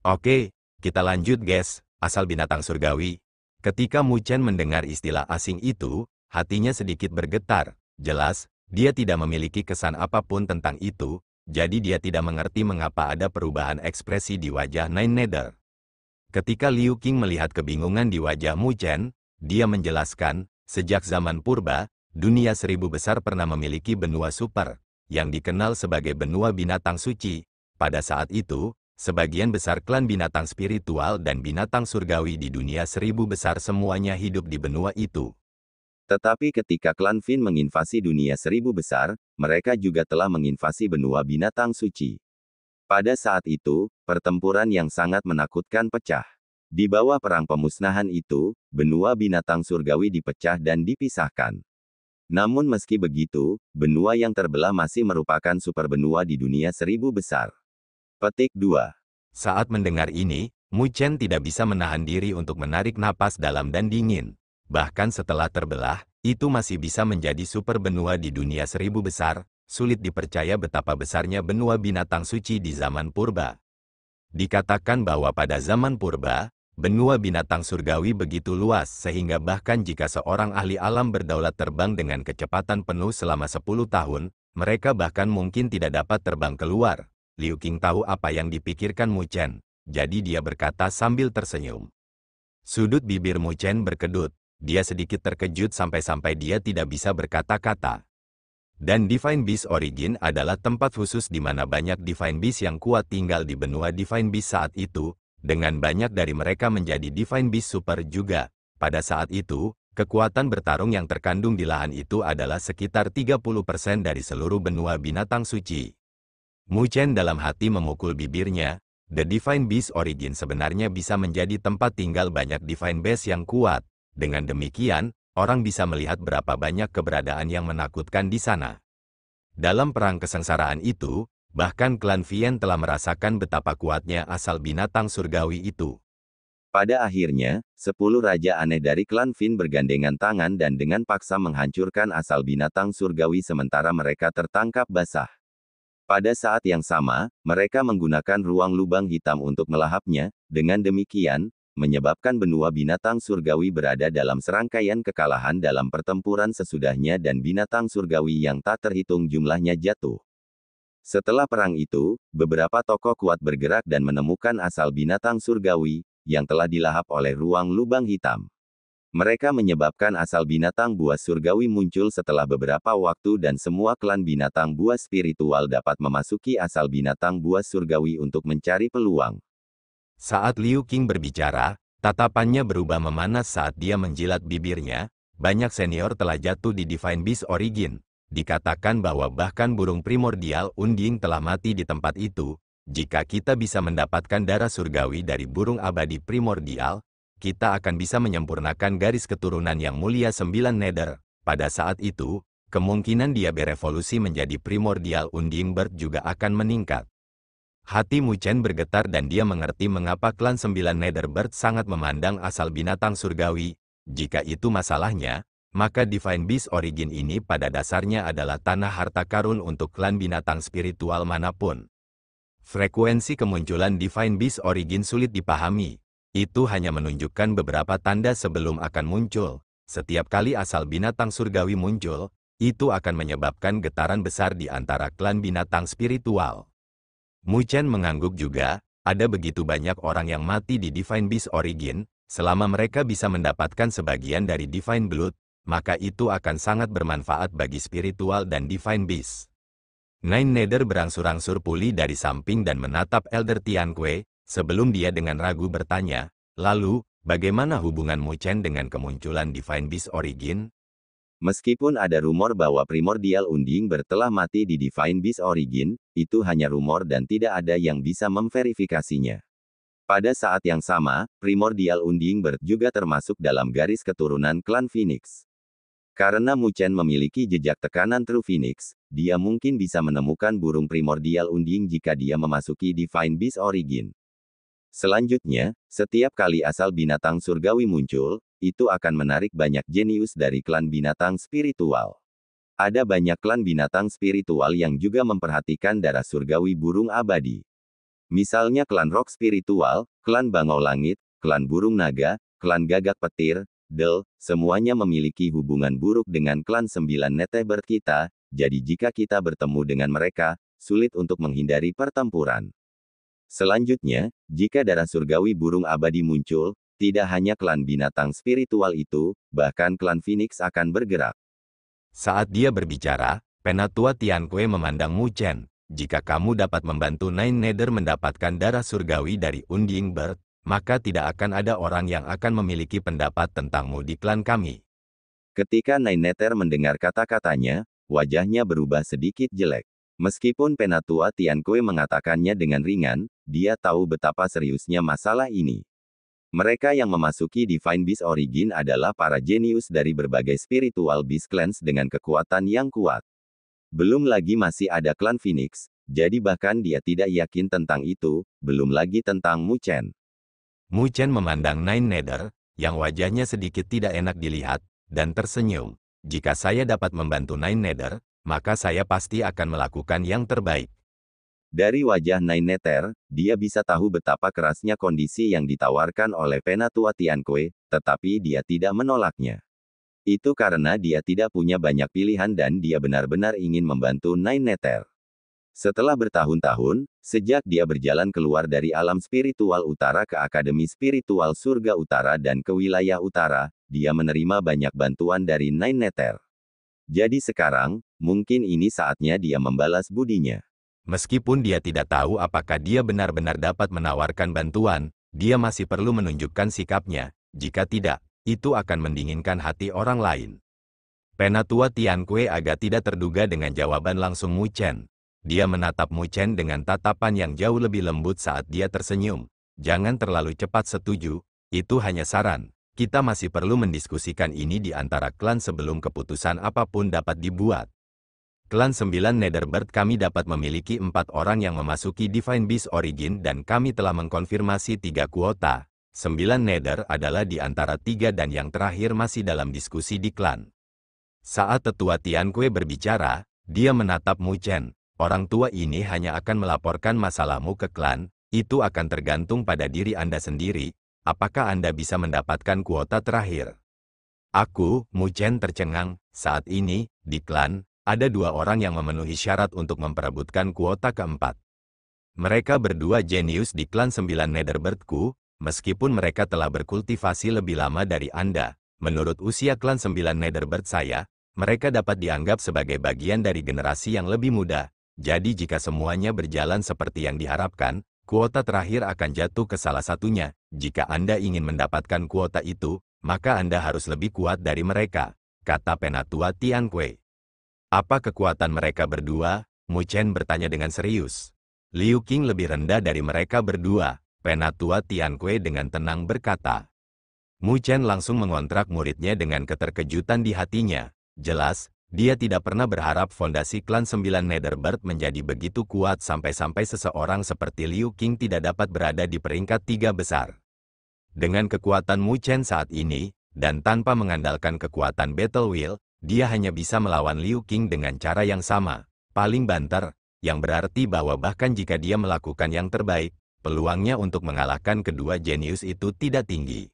Oke, kita lanjut guys, asal binatang surgawi. Ketika Mu Chen mendengar istilah asing itu, hatinya sedikit bergetar. Jelas, dia tidak memiliki kesan apapun tentang itu, jadi dia tidak mengerti mengapa ada perubahan ekspresi di wajah Nine Nether. Ketika Liu Qing melihat kebingungan di wajah Mu Chen, dia menjelaskan, sejak zaman purba, dunia seribu besar pernah memiliki benua super, yang dikenal sebagai benua binatang suci. Pada saat itu, sebagian besar klan binatang spiritual dan binatang surgawi di dunia seribu besar semuanya hidup di benua itu. Tetapi ketika klan Fin menginvasi dunia seribu besar, mereka juga telah menginvasi benua binatang suci. Pada saat itu, pertempuran yang sangat menakutkan pecah. Di bawah perang pemusnahan itu, benua binatang surgawi dipecah dan dipisahkan. Namun meski begitu, benua yang terbelah masih merupakan superbenua di dunia seribu besar. Petik 2. Saat mendengar ini, Mu Chen tidak bisa menahan diri untuk menarik napas dalam dan dingin. Bahkan setelah terbelah, itu masih bisa menjadi super benua di dunia seribu besar. Sulit dipercaya betapa besarnya benua binatang suci di zaman purba. Dikatakan bahwa pada zaman purba, benua binatang surgawi begitu luas sehingga bahkan jika seorang ahli alam berdaulat terbang dengan kecepatan penuh selama 10 tahun, mereka bahkan mungkin tidak dapat terbang keluar. Liu Qing tahu apa yang dipikirkan Mu Chen, jadi dia berkata sambil tersenyum. Sudut bibir Mu Chen berkedut, dia sedikit terkejut sampai-sampai dia tidak bisa berkata-kata. Dan Divine Beast Origin adalah tempat khusus di mana banyak Divine Beast yang kuat tinggal di benua Divine Beast saat itu, dengan banyak dari mereka menjadi Divine Beast Super juga. Pada saat itu, kekuatan bertarung yang terkandung di lahan itu adalah sekitar 30% dari seluruh benua binatang suci. Mu Chen dalam hati memukul bibirnya, The Divine Beast Origin sebenarnya bisa menjadi tempat tinggal banyak Divine Beast yang kuat. Dengan demikian, orang bisa melihat berapa banyak keberadaan yang menakutkan di sana. Dalam perang kesengsaraan itu, bahkan klan Vian telah merasakan betapa kuatnya asal binatang surgawi itu. Pada akhirnya, 10 raja aneh dari klan Fin bergandengan tangan dan dengan paksa menghancurkan asal binatang surgawi sementara mereka tertangkap basah. Pada saat yang sama, mereka menggunakan ruang lubang hitam untuk melahapnya, dengan demikian, menyebabkan benua binatang surgawi berada dalam serangkaian kekalahan dalam pertempuran sesudahnya dan binatang surgawi yang tak terhitung jumlahnya jatuh. Setelah perang itu, beberapa tokoh kuat bergerak dan menemukan asal binatang surgawi, yang telah dilahap oleh ruang lubang hitam. Mereka menyebabkan asal binatang buas surgawi muncul setelah beberapa waktu dan semua klan binatang buas spiritual dapat memasuki asal binatang buas surgawi untuk mencari peluang. Saat Liu Qing berbicara, tatapannya berubah memanas saat dia menjilat bibirnya. Banyak senior telah jatuh di Divine Beast Origin. Dikatakan bahwa bahkan burung primordial unding telah mati di tempat itu. Jika kita bisa mendapatkan darah surgawi dari burung abadi primordial, kita akan bisa menyempurnakan garis keturunan yang mulia 9 Nether. Pada saat itu, kemungkinan dia berevolusi menjadi primordial unding bird juga akan meningkat. Hati Mu Chen bergetar dan dia mengerti mengapa klan 9 Netherbird sangat memandang asal binatang surgawi. Jika itu masalahnya, maka Divine Beast Origin ini pada dasarnya adalah tanah harta karun untuk klan binatang spiritual manapun. Frekuensi kemunculan Divine Beast Origin sulit dipahami. Itu hanya menunjukkan beberapa tanda sebelum akan muncul. Setiap kali asal binatang surgawi muncul, itu akan menyebabkan getaran besar di antara klan binatang spiritual. Mu Chen mengangguk juga, ada begitu banyak orang yang mati di Divine Beast Origin, selama mereka bisa mendapatkan sebagian dari Divine Blood, maka itu akan sangat bermanfaat bagi spiritual dan Divine Beast. Nine Nether berangsur-angsur pulih dari samping dan menatap Elder Tianque, sebelum dia dengan ragu bertanya, lalu, bagaimana hubungan Mu Chen dengan kemunculan Divine Beast Origin? Meskipun ada rumor bahwa primordial unding bird telah mati di Divine Beast Origin, itu hanya rumor dan tidak ada yang bisa memverifikasinya. Pada saat yang sama, primordial unding bird juga termasuk dalam garis keturunan klan Phoenix. Karena Mu Chen memiliki jejak tekanan True Phoenix, dia mungkin bisa menemukan burung primordial unding jika dia memasuki Divine Beast Origin. Selanjutnya, setiap kali asal binatang surgawi muncul, itu akan menarik banyak jenius dari klan binatang spiritual. Ada banyak klan binatang spiritual yang juga memperhatikan darah surgawi burung abadi. Misalnya klan Rock Spiritual, klan Bangau Langit, klan Burung Naga, klan Gagak Petir, semuanya memiliki hubungan buruk dengan klan 9 Netebird kita, jadi jika kita bertemu dengan mereka, sulit untuk menghindari pertempuran. Selanjutnya, jika darah surgawi burung abadi muncul, tidak hanya klan binatang spiritual itu, bahkan klan Phoenix akan bergerak. Saat dia berbicara, Penatua Tianque memandang Mu Chen. Jika kamu dapat membantu Nine Nether mendapatkan darah surgawi dari Unding Bird, maka tidak akan ada orang yang akan memiliki pendapat tentangmu di klan kami. Ketika Nine Nether mendengar kata-katanya, wajahnya berubah sedikit jelek. Meskipun Penatua Tianque mengatakannya dengan ringan, dia tahu betapa seriusnya masalah ini. Mereka yang memasuki Divine Beast Origin adalah para jenius dari berbagai spiritual beast clans dengan kekuatan yang kuat. Belum lagi masih ada klan Phoenix, jadi bahkan dia tidak yakin tentang itu, belum lagi tentang Mu Chen. Mu Chen memandang Nine Nether, yang wajahnya sedikit tidak enak dilihat, dan tersenyum. Jika saya dapat membantu Nine Nether, maka saya pasti akan melakukan yang terbaik. Dari wajah Nine Nether, dia bisa tahu betapa kerasnya kondisi yang ditawarkan oleh Penatua Tianque, tetapi dia tidak menolaknya. Itu karena dia tidak punya banyak pilihan dan dia benar-benar ingin membantu Nine Nether. Setelah bertahun-tahun, sejak dia berjalan keluar dari alam spiritual utara ke Akademi Spiritual Surga Utara dan ke wilayah utara, dia menerima banyak bantuan dari Nine Nether. Jadi sekarang, mungkin ini saatnya dia membalas budinya. Meskipun dia tidak tahu apakah dia benar-benar dapat menawarkan bantuan, dia masih perlu menunjukkan sikapnya. Jika tidak, itu akan mendinginkan hati orang lain. Penatua Tianque agak tidak terduga dengan jawaban langsung Mu Chen. Dia menatap Mu Chen dengan tatapan yang jauh lebih lembut saat dia tersenyum. Jangan terlalu cepat setuju, itu hanya saran. Kita masih perlu mendiskusikan ini di antara klan sebelum keputusan apapun dapat dibuat. Klan 9 Netherbird kami dapat memiliki 4 orang yang memasuki Divine Beast Origin dan kami telah mengkonfirmasi 3 kuota. 9 Nether adalah di antara 3 dan yang terakhir masih dalam diskusi di klan. Saat Tetua Tianque berbicara, dia menatap Mu Chen. Orang tua ini hanya akan melaporkan masalahmu ke klan, itu akan tergantung pada diri Anda sendiri, apakah Anda bisa mendapatkan kuota terakhir. Mu Chen tercengang, saat ini, di klan, ada 2 orang yang memenuhi syarat untuk memperebutkan kuota keempat. Mereka berdua jenius di klan 9 Netherbird-ku, meskipun mereka telah berkultivasi lebih lama dari Anda. Menurut usia klan 9 Netherbird saya, mereka dapat dianggap sebagai bagian dari generasi yang lebih muda. Jadi jika semuanya berjalan seperti yang diharapkan, kuota terakhir akan jatuh ke salah satunya. Jika Anda ingin mendapatkan kuota itu, maka Anda harus lebih kuat dari mereka, kata Penatua Tianque. Apa kekuatan mereka berdua? Mu Chen bertanya dengan serius. Liu Qing lebih rendah dari mereka berdua, Penatua Tianque dengan tenang berkata. Mu Chen langsung mengontrak muridnya dengan keterkejutan di hatinya. Jelas, dia tidak pernah berharap fondasi klan 9 Netherbird menjadi begitu kuat sampai-sampai seseorang seperti Liu Qing tidak dapat berada di peringkat 3 besar. Dengan kekuatan Mu Chen saat ini, dan tanpa mengandalkan kekuatan Battle Wheel, dia hanya bisa melawan Liu Qing dengan cara yang sama, paling banter, yang berarti bahwa bahkan jika dia melakukan yang terbaik, peluangnya untuk mengalahkan kedua jenius itu tidak tinggi.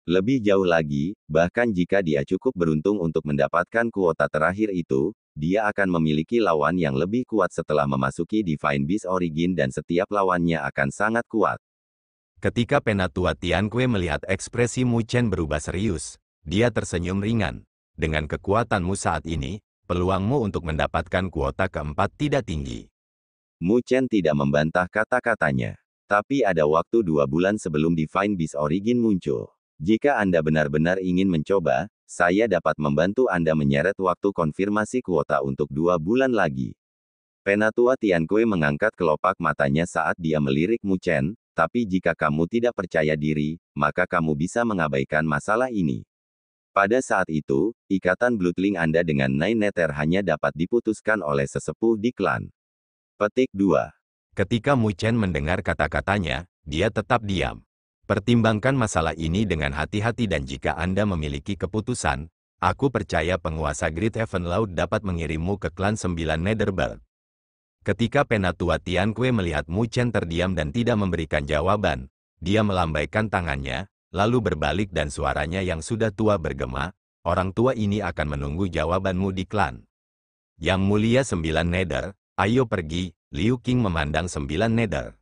Lebih jauh lagi, bahkan jika dia cukup beruntung untuk mendapatkan kuota terakhir itu, dia akan memiliki lawan yang lebih kuat setelah memasuki Divine Beast Origin dan setiap lawannya akan sangat kuat. Ketika Penatua Tianque melihat ekspresi Mu Chen berubah serius, dia tersenyum ringan. Dengan kekuatanmu saat ini, peluangmu untuk mendapatkan kuota keempat tidak tinggi. Mu Chen tidak membantah kata-katanya. Tapi ada waktu 2 bulan sebelum Divine Beast Origin muncul. Jika Anda benar-benar ingin mencoba, saya dapat membantu Anda menyeret waktu konfirmasi kuota untuk 2 bulan lagi. Penatua Tianque mengangkat kelopak matanya saat dia melirik Mu Chen, tapi jika kamu tidak percaya diri, maka kamu bisa mengabaikan masalah ini. Pada saat itu, ikatan Bloodlink Anda dengan Nine Nether hanya dapat diputuskan oleh sesepuh di klan. Petik 2. Ketika Mu Chen mendengar kata-katanya, dia tetap diam. Pertimbangkan masalah ini dengan hati-hati dan jika Anda memiliki keputusan, aku percaya penguasa Great Heaven Laut dapat mengirimmu ke klan 9 Netherbird. Ketika Penatua Tianque melihat Mu Chen terdiam dan tidak memberikan jawaban, dia melambaikan tangannya, lalu berbalik dan suaranya yang sudah tua bergema, orang tua ini akan menunggu jawabanmu di klan. Yang mulia 9 Nether, ayo pergi, Liu Qing memandang 9 Nether.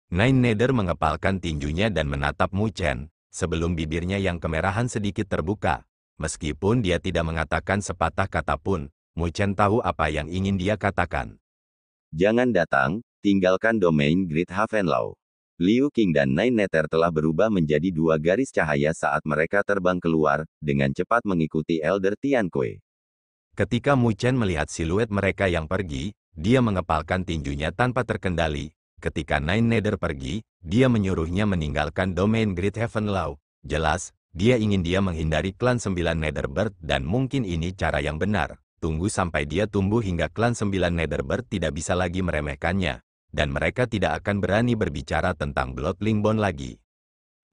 9 Nether mengepalkan tinjunya dan menatap Mu Chen, sebelum bibirnya yang kemerahan sedikit terbuka. Meskipun dia tidak mengatakan sepatah kata pun, Mu Chen tahu apa yang ingin dia katakan. Jangan datang, tinggalkan domain Great Havenlau. Liu Qing dan Nine Nether telah berubah menjadi dua garis cahaya saat mereka terbang keluar, dengan cepat mengikuti Elder Tianque. Ketika Mu Chen melihat siluet mereka yang pergi, dia mengepalkan tinjunya tanpa terkendali. Ketika Nine Nether pergi, dia menyuruhnya meninggalkan domain Great Havenlau. Jelas, dia ingin dia menghindari klan 9 Netherbird dan mungkin ini cara yang benar. Tunggu sampai dia tumbuh hingga klan 9 Netherbird tidak bisa lagi meremehkannya, dan mereka tidak akan berani berbicara tentang Bloodling Bond lagi.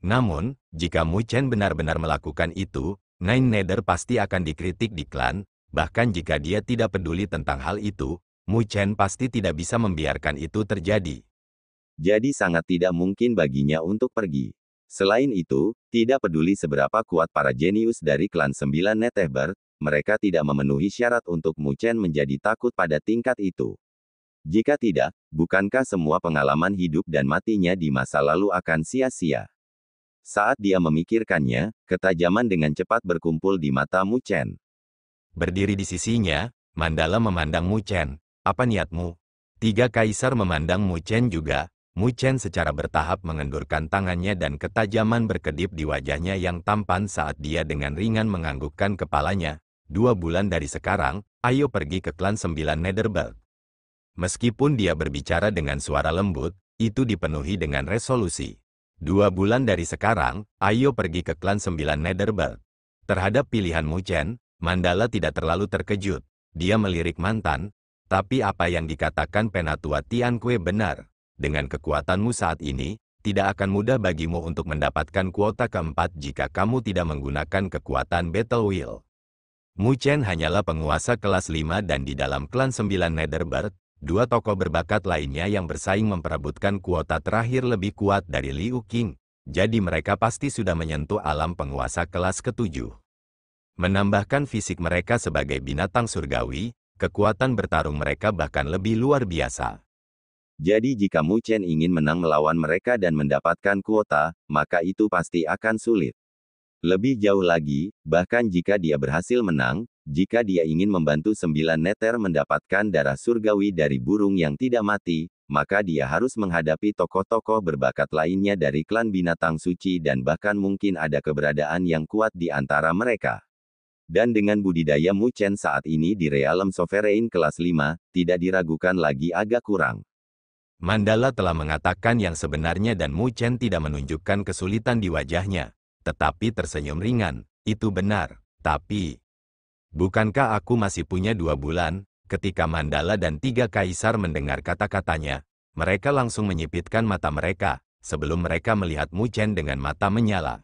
Namun, jika Mu Chen benar-benar melakukan itu, Nine Nether pasti akan dikritik di klan, bahkan jika dia tidak peduli tentang hal itu, Mu Chen pasti tidak bisa membiarkan itu terjadi. Jadi sangat tidak mungkin baginya untuk pergi. Selain itu, tidak peduli seberapa kuat para jenius dari klan 9 Netherbird, mereka tidak memenuhi syarat untuk Mu Chen menjadi takut pada tingkat itu. Jika tidak, bukankah semua pengalaman hidup dan matinya di masa lalu akan sia-sia? Saat dia memikirkannya, ketajaman dengan cepat berkumpul di mata Mu Chen. Berdiri di sisinya, Mandala memandang Mu Chen. Apa niatmu? 3 kaisar memandang Mu Chen juga. Mu Chen secara bertahap mengendurkan tangannya dan ketajaman berkedip di wajahnya yang tampan saat dia dengan ringan menganggukkan kepalanya. 2 bulan dari sekarang, ayo pergi ke klan 9 Netherbird. Meskipun dia berbicara dengan suara lembut, itu dipenuhi dengan resolusi. 2 bulan dari sekarang, ayo pergi ke klan 9 Netherbird. Terhadap pilihan Mu Chen, Mandala tidak terlalu terkejut. Dia melirik mantan, tapi apa yang dikatakan Penatua Tianque benar. Dengan kekuatanmu saat ini, tidak akan mudah bagimu untuk mendapatkan kuota keempat jika kamu tidak menggunakan kekuatan Battle Wheel. Mu Chen hanyalah penguasa kelas 5 dan di dalam klan 9 Netherbird, 2 tokoh berbakat lainnya yang bersaing memperebutkan kuota terakhir lebih kuat dari Liu Qing. Jadi mereka pasti sudah menyentuh alam penguasa kelas ke-7. Menambahkan fisik mereka sebagai binatang surgawi, kekuatan bertarung mereka bahkan lebih luar biasa. Jadi jika Mu Chen ingin menang melawan mereka dan mendapatkan kuota, maka itu pasti akan sulit. Lebih jauh lagi, bahkan jika dia berhasil menang, jika dia ingin membantu 9 Nether mendapatkan darah surgawi dari burung yang tidak mati, maka dia harus menghadapi tokoh-tokoh berbakat lainnya dari klan binatang suci dan bahkan mungkin ada keberadaan yang kuat di antara mereka. Dan dengan budidaya Mu Chen saat ini di Realm Sovereign kelas 5, tidak diragukan lagi agak kurang. Mandala telah mengatakan yang sebenarnya dan Mu Chen tidak menunjukkan kesulitan di wajahnya, tetapi tersenyum ringan. Itu benar, tapi bukankah aku masih punya 2 bulan? Ketika Mandala dan 3 kaisar mendengar kata-katanya, mereka langsung menyipitkan mata mereka, sebelum mereka melihat Mu Chen dengan mata menyala.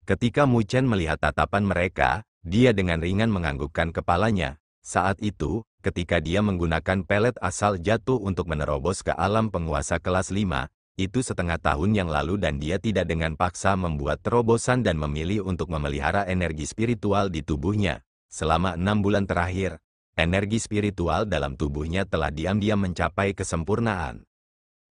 Ketika Mu Chen melihat tatapan mereka, dia dengan ringan menganggukkan kepalanya. Saat itu, ketika dia menggunakan pelet asal jatuh untuk menerobos ke alam penguasa kelas 5, itu setengah tahun yang lalu dan dia tidak dengan paksa membuat terobosan dan memilih untuk memelihara energi spiritual di tubuhnya. Selama 6 bulan terakhir, energi spiritual dalam tubuhnya telah diam-diam mencapai kesempurnaan.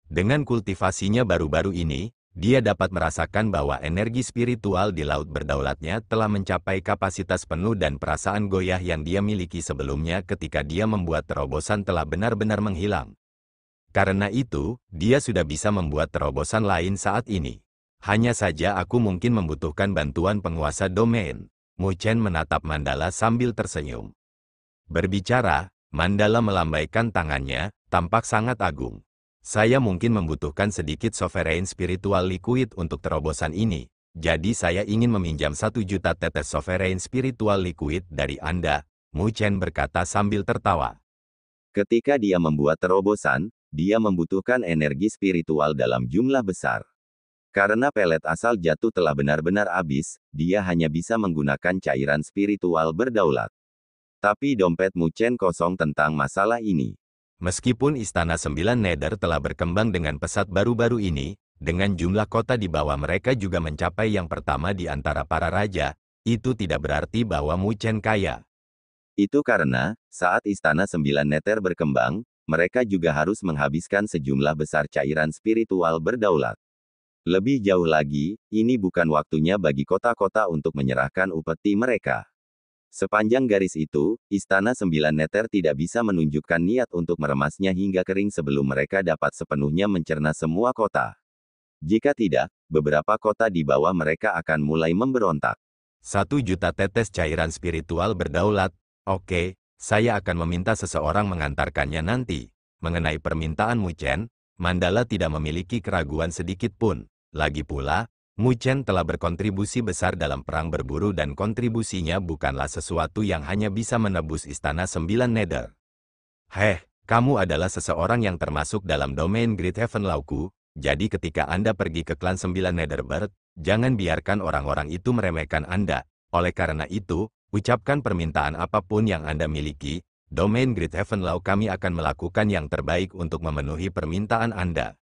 Dengan kultivasinya baru-baru ini, dia dapat merasakan bahwa energi spiritual di laut berdaulatnya telah mencapai kapasitas penuh dan perasaan goyah yang dia miliki sebelumnya ketika dia membuat terobosan telah benar-benar menghilang. Karena itu, dia sudah bisa membuat terobosan lain saat ini. Hanya saja aku mungkin membutuhkan bantuan penguasa domain. Mu Chen menatap Mandala sambil tersenyum. Berbicara, Mandala melambaikan tangannya, tampak sangat agung. Saya mungkin membutuhkan sedikit sovereign spiritual liquid untuk terobosan ini, jadi saya ingin meminjam 1 juta tetes sovereign spiritual liquid dari Anda, Mu Chen berkata sambil tertawa. Ketika dia membuat terobosan, dia membutuhkan energi spiritual dalam jumlah besar. Karena pelet asal jatuh telah benar-benar habis, dia hanya bisa menggunakan cairan spiritual berdaulat. Tapi dompet Mu Chen kosong tentang masalah ini. Meskipun Istana Sembilan Nether telah berkembang dengan pesat baru-baru ini, dengan jumlah kota di bawah mereka juga mencapai yang pertama di antara para raja, itu tidak berarti bahwa Mu Chen kaya. Itu karena, saat Istana Sembilan Nether berkembang, mereka juga harus menghabiskan sejumlah besar cairan spiritual berdaulat. Lebih jauh lagi, ini bukan waktunya bagi kota-kota untuk menyerahkan upeti mereka. Sepanjang garis itu, Istana Sembilan Nether tidak bisa menunjukkan niat untuk meremasnya hingga kering sebelum mereka dapat sepenuhnya mencerna semua kota. Jika tidak, beberapa kota di bawah mereka akan mulai memberontak. 1 juta tetes cairan spiritual berdaulat. Oke, saya akan meminta seseorang mengantarkannya nanti. Mengenai permintaan Mu Chen, Mandala tidak memiliki keraguan sedikit pun. Lagi pula, Mu Chen telah berkontribusi besar dalam perang berburu dan kontribusinya bukanlah sesuatu yang hanya bisa menebus Istana Sembilan Nether. Heh, kamu adalah seseorang yang termasuk dalam domain Great Heaven Lauku, jadi ketika Anda pergi ke klan Sembilan Netherbird, jangan biarkan orang-orang itu meremehkan Anda. Oleh karena itu, ucapkan permintaan apapun yang Anda miliki, domain Great Heaven Law kami akan melakukan yang terbaik untuk memenuhi permintaan Anda.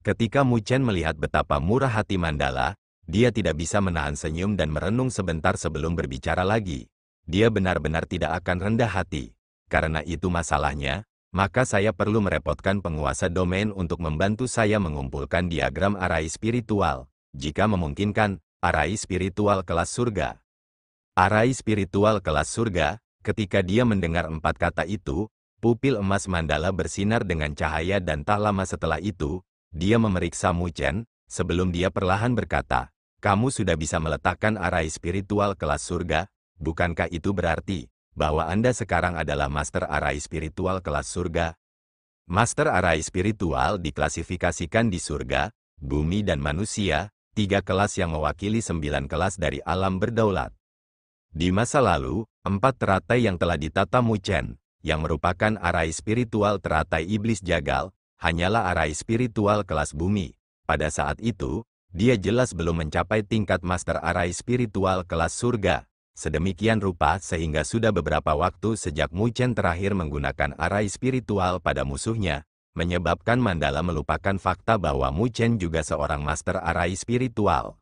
Ketika Mu Chen melihat betapa murah hati Mandala, dia tidak bisa menahan senyum dan merenung sebentar sebelum berbicara lagi. Dia benar-benar tidak akan rendah hati. Karena itu masalahnya, maka saya perlu merepotkan penguasa domain untuk membantu saya mengumpulkan diagram arai spiritual. Jika memungkinkan, arai spiritual kelas surga. Arai spiritual kelas surga, ketika dia mendengar 4 kata itu, pupil emas Mandala bersinar dengan cahaya dan tak lama setelah itu, dia memeriksa Mu Chen, sebelum dia perlahan berkata, kamu sudah bisa meletakkan arai spiritual kelas surga, bukankah itu berarti bahwa Anda sekarang adalah Master Arai Spiritual kelas surga? Master Arai Spiritual diklasifikasikan di surga, bumi dan manusia, 3 kelas yang mewakili 9 kelas dari alam berdaulat. Di masa lalu, 4 teratai yang telah ditata Mu Chen, yang merupakan arai spiritual teratai iblis jagal, hanyalah arai spiritual kelas bumi. Pada saat itu, dia jelas belum mencapai tingkat master arai spiritual kelas surga. Sedemikian rupa sehingga sudah beberapa waktu sejak Mu Chen terakhir menggunakan arai spiritual pada musuhnya, menyebabkan Mandala melupakan fakta bahwa Mu Chen juga seorang master arai spiritual.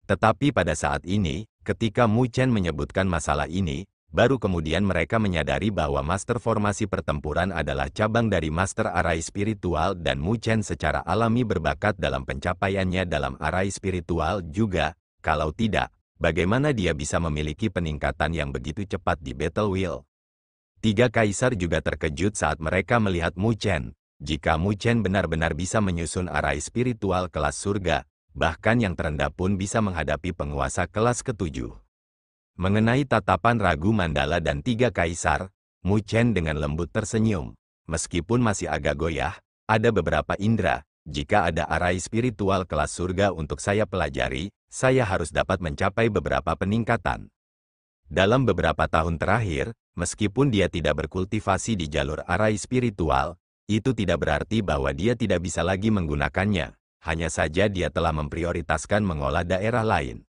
Tetapi pada saat ini, ketika Mu Chen menyebutkan masalah ini, baru kemudian mereka menyadari bahwa Master Formasi Pertempuran adalah cabang dari Master Arai Spiritual dan Mu Chen secara alami berbakat dalam pencapaiannya dalam arai spiritual juga. Kalau tidak, bagaimana dia bisa memiliki peningkatan yang begitu cepat di Battle Wheel? 3 kaisar juga terkejut saat mereka melihat Mu Chen. Jika Mu Chen benar-benar bisa menyusun arai spiritual kelas surga, bahkan yang terendah pun bisa menghadapi penguasa kelas ke-7. Mengenai tatapan ragu Mandala dan 3 kaisar, Mu Chen dengan lembut tersenyum. Meskipun masih agak goyah, ada beberapa indera. Jika ada arai spiritual kelas surga untuk saya pelajari, saya harus dapat mencapai beberapa peningkatan. Dalam beberapa tahun terakhir, meskipun dia tidak berkultivasi di jalur arai spiritual, itu tidak berarti bahwa dia tidak bisa lagi menggunakannya. Hanya saja dia telah memprioritaskan mengolah daerah lain.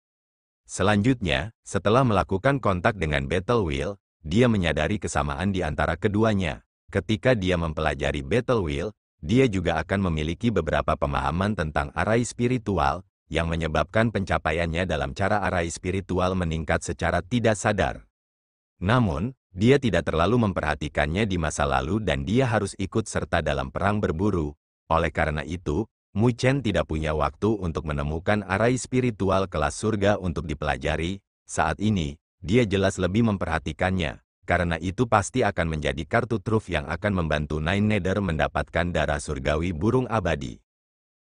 Selanjutnya, setelah melakukan kontak dengan Battle Wheel, dia menyadari kesamaan di antara keduanya. Ketika dia mempelajari Battle Wheel, dia juga akan memiliki beberapa pemahaman tentang arai spiritual, yang menyebabkan pencapaiannya dalam cara arai spiritual meningkat secara tidak sadar. Namun, dia tidak terlalu memperhatikannya di masa lalu dan dia harus ikut serta dalam perang berburu. Oleh karena itu, Mu Chen tidak punya waktu untuk menemukan arai spiritual kelas surga untuk dipelajari. Saat ini, dia jelas lebih memperhatikannya, karena itu pasti akan menjadi kartu truf yang akan membantu Nine Nether mendapatkan darah surgawi burung abadi.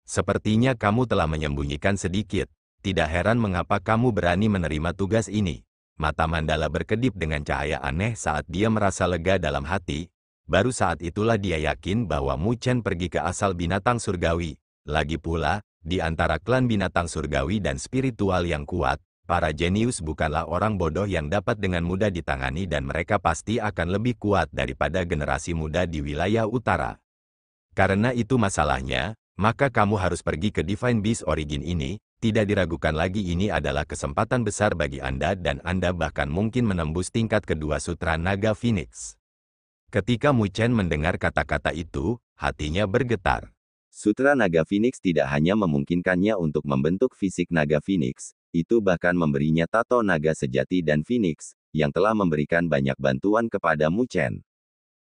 Sepertinya kamu telah menyembunyikan sedikit, tidak heran mengapa kamu berani menerima tugas ini. Mata Mandala berkedip dengan cahaya aneh saat dia merasa lega dalam hati. Baru saat itulah dia yakin bahwa Mu Chen pergi ke asal binatang surgawi. Lagi pula, di antara klan binatang surgawi dan spiritual yang kuat, para jenius bukanlah orang bodoh yang dapat dengan mudah ditangani dan mereka pasti akan lebih kuat daripada generasi muda di wilayah utara. Karena itu masalahnya, maka kamu harus pergi ke Divine Beast Origin ini, tidak diragukan lagi ini adalah kesempatan besar bagi Anda dan Anda bahkan mungkin menembus tingkat kedua Sutra Naga Phoenix. Ketika Mu Chen mendengar kata-kata itu, hatinya bergetar. Sutra Naga Phoenix tidak hanya memungkinkannya untuk membentuk fisik naga Phoenix, itu bahkan memberinya tato naga sejati dan Phoenix, yang telah memberikan banyak bantuan kepada Mu Chen.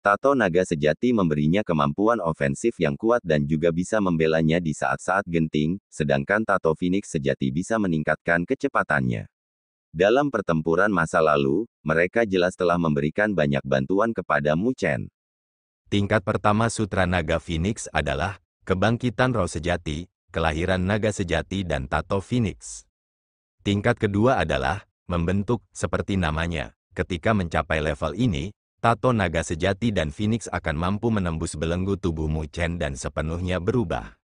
Tato naga sejati memberinya kemampuan ofensif yang kuat dan juga bisa membelanya di saat-saat genting, sedangkan tato Phoenix sejati bisa meningkatkan kecepatannya. Dalam pertempuran masa lalu, mereka jelas telah memberikan banyak bantuan kepada Mu Chen. Tingkat pertama Sutra Naga Phoenix adalah kebangkitan roh sejati, kelahiran naga sejati dan tato Phoenix. Tingkat kedua adalah membentuk, seperti namanya. Ketika mencapai level ini, tato naga sejati dan Phoenix akan mampu menembus belenggu tubuh Mu Chen dan sepenuhnya berubah.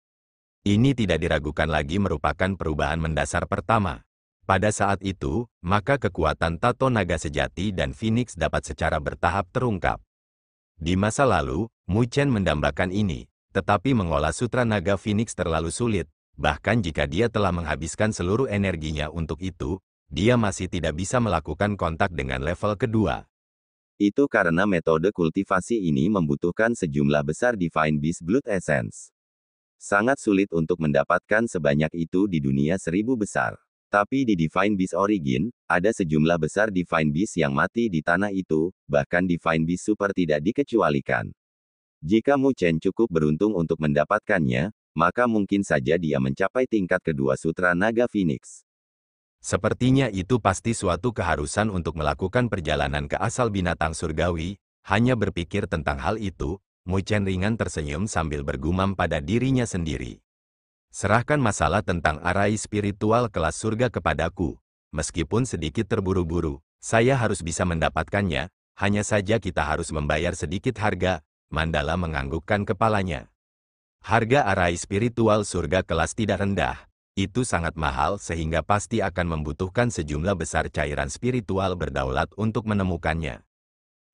Ini tidak diragukan lagi merupakan perubahan mendasar pertama. Pada saat itu, maka kekuatan tato naga sejati dan Phoenix dapat secara bertahap terungkap. Di masa lalu, Mu Chen mendambakan ini, tetapi mengolah Sutra Naga Phoenix terlalu sulit. Bahkan jika dia telah menghabiskan seluruh energinya untuk itu, dia masih tidak bisa melakukan kontak dengan level kedua. Itu karena metode kultivasi ini membutuhkan sejumlah besar Divine Beast Blood Essence. Sangat sulit untuk mendapatkan sebanyak itu di dunia 1000 besar. Tapi di Divine Beast Origin, ada sejumlah besar Divine Beast yang mati di tanah itu, bahkan Divine Beast Super tidak dikecualikan. Jika Mu Chen cukup beruntung untuk mendapatkannya, maka mungkin saja dia mencapai tingkat kedua Sutra Naga Phoenix. Sepertinya itu pasti suatu keharusan untuk melakukan perjalanan ke asal binatang surgawi. Hanya berpikir tentang hal itu, Mu Chen ringan tersenyum sambil bergumam pada dirinya sendiri. Serahkan masalah tentang arai spiritual kelas surga kepadaku. Meskipun sedikit terburu-buru, saya harus bisa mendapatkannya, hanya saja kita harus membayar sedikit harga. Mandala menganggukkan kepalanya. Harga arai spiritual surga kelas tidak rendah. Itu sangat mahal sehingga pasti akan membutuhkan sejumlah besar cairan spiritual berdaulat untuk menemukannya.